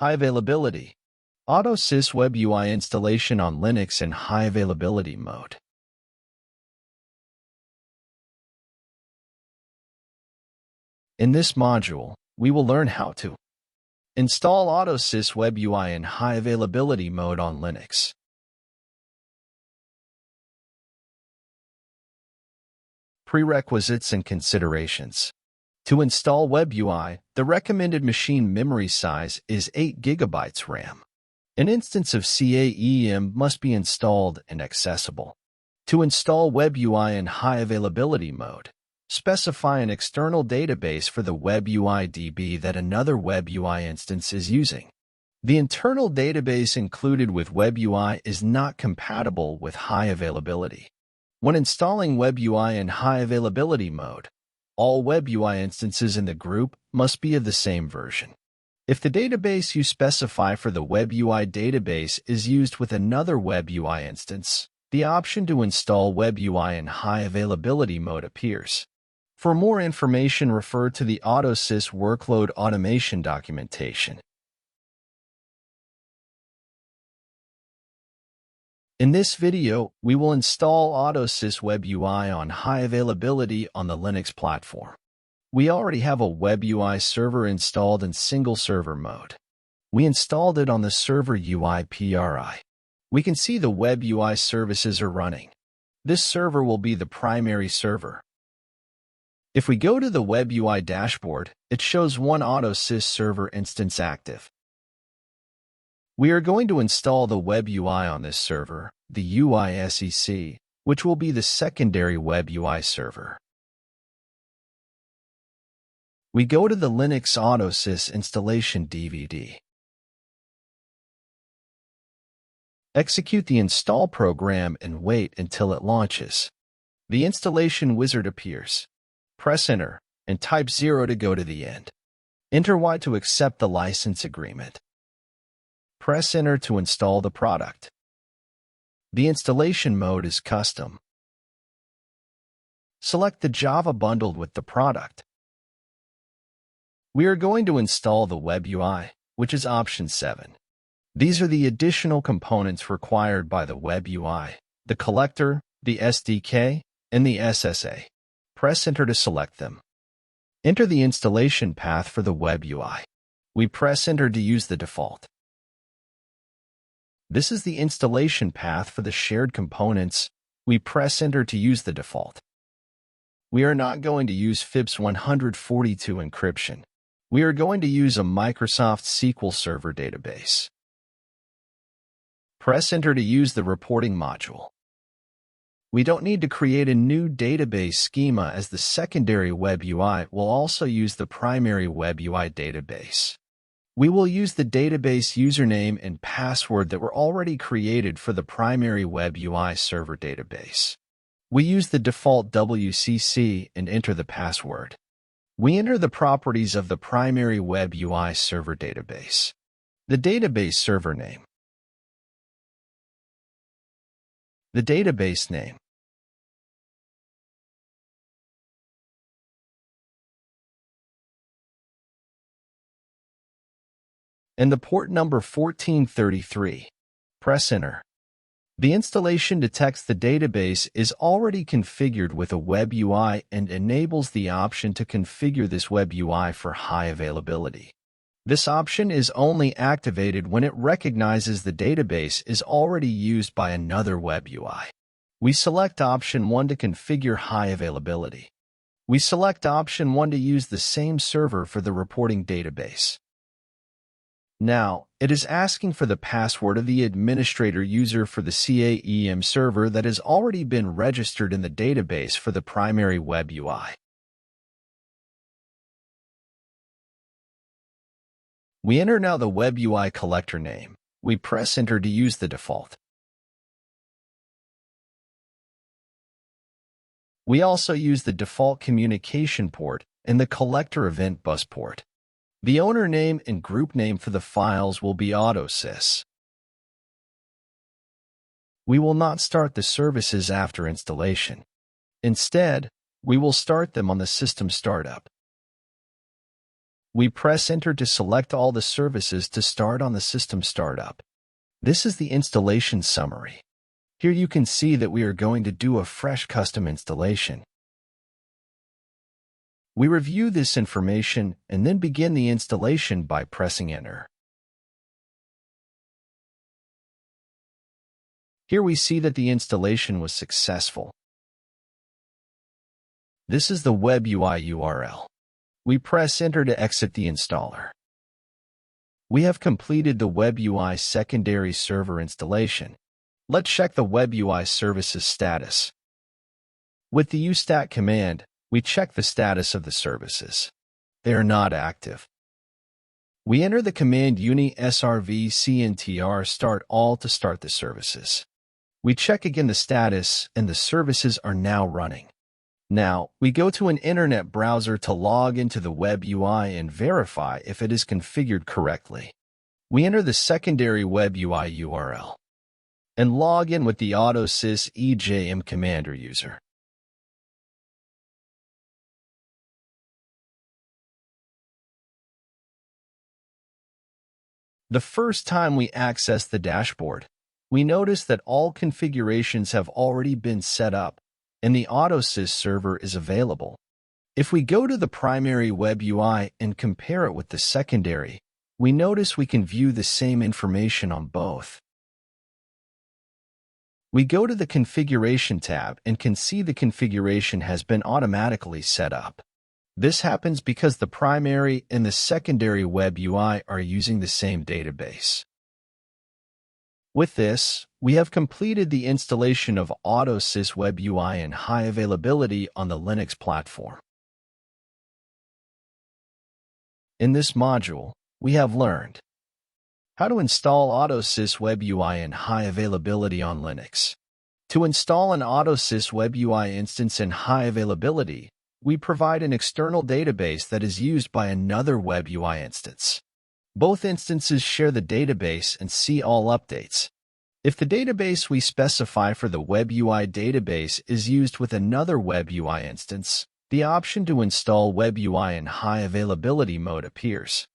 High availability. AutoSys Web UI installation on Linux in high availability mode. In this module, we will learn how to install AutoSys Web UI in high availability mode on Linux. Prerequisites and considerations. To install Web UI, the recommended machine memory size is 8 GB RAM. An instance of CAEM must be installed and accessible. To install Web UI in high availability mode, specify an external database for the Web UI DB that another Web UI instance is using. The internal database included with Web UI is not compatible with high availability. When installing Web UI in high availability mode, all Web UI instances in the group must be of the same version. If the database you specify for the Web UI database is used with another Web UI instance, the option to install Web UI in high availability mode appears. For more information, refer to the AutoSys workload automation documentation. In this video, we will install AutoSys Web UI on high availability on the Linux platform. We already have a Web UI server installed in single server mode. We installed it on the server UI PRI. We can see the Web UI services are running. This server will be the primary server. If we go to the Web UI dashboard, it shows one AutoSys server instance active. We are going to install the Web UI on this server, the UISEC, which will be the secondary Web UI server. We go to the Linux AutoSys installation DVD. Execute the install program and wait until it launches. The installation wizard appears. Press Enter and type 0 to go to the end. Enter Y to accept the license agreement. Press Enter to install the product. The installation mode is custom. Select the Java bundled with the product. We are going to install the Web UI, which is option 7. These are the additional components required by the Web UI: the collector, the SDK, and the SSA. Press Enter to select them. Enter the installation path for the Web UI. We press Enter to use the default. This is the installation path for the shared components. We press Enter to use the default. We are not going to use FIPS 142 encryption. We are going to use a Microsoft SQL Server database. Press Enter to use the reporting module. We don't need to create a new database schema, as the secondary Web UI will also use the primary Web UI database. We will use the database username and password that were already created for the primary Web UI server database. We use the default WCC and enter the password. We enter the properties of the primary Web UI server database. The database server name. The database name. And the port number 1433. Press Enter. The installation detects the database is already configured with a Web UI and enables the option to configure this Web UI for high availability. This option is only activated when it recognizes the database is already used by another Web UI. We select option 1 to configure high availability. We select option 1 to use the same server for the reporting database. Now, it is asking for the password of the administrator user for the CAEM server that has already been registered in the database for the primary Web UI. We enter now the Web UI collector name. We press Enter to use the default. We also use the default communication port and the collector event bus port. The owner name and group name for the files will be AutoSys. We will not start the services after installation. Instead, we will start them on the system startup. We press Enter to select all the services to start on the system startup. This is the installation summary. Here you can see that we are going to do a fresh custom installation. We review this information and then begin the installation by pressing Enter. Here we see that the installation was successful. This is the web UI URL. We press Enter to exit the installer. We have completed the web UI secondary server installation. Let's check the web UI services status. With the ustat command, we check the status of the services. They are not active. We enter the command uni srvcntr start all to start the services. We check again the status, and the services are now running. Now, we go to an internet browser to log into the web UI and verify if it is configured correctly. We enter the secondary web UI URL and log in with the AutoSys EJM commander user. The first time we access the dashboard, we notice that all configurations have already been set up and the AutoSys server is available. If we go to the primary web UI and compare it with the secondary, we notice we can view the same information on both. We go to the Configuration tab and can see the configuration has been automatically set up. This happens because the primary and the secondary web UI are using the same database. With this, we have completed the installation of AutoSys Web UI in high availability on the Linux platform. In this module, we have learned how to install AutoSys Web UI in high availability on Linux. To install an AutoSys Web UI instance in high availability, we provide an external database that is used by another Web UI instance. Both instances share the database and see all updates. If the database we specify for the Web UI database is used with another Web UI instance, the option to install Web UI in high availability mode appears.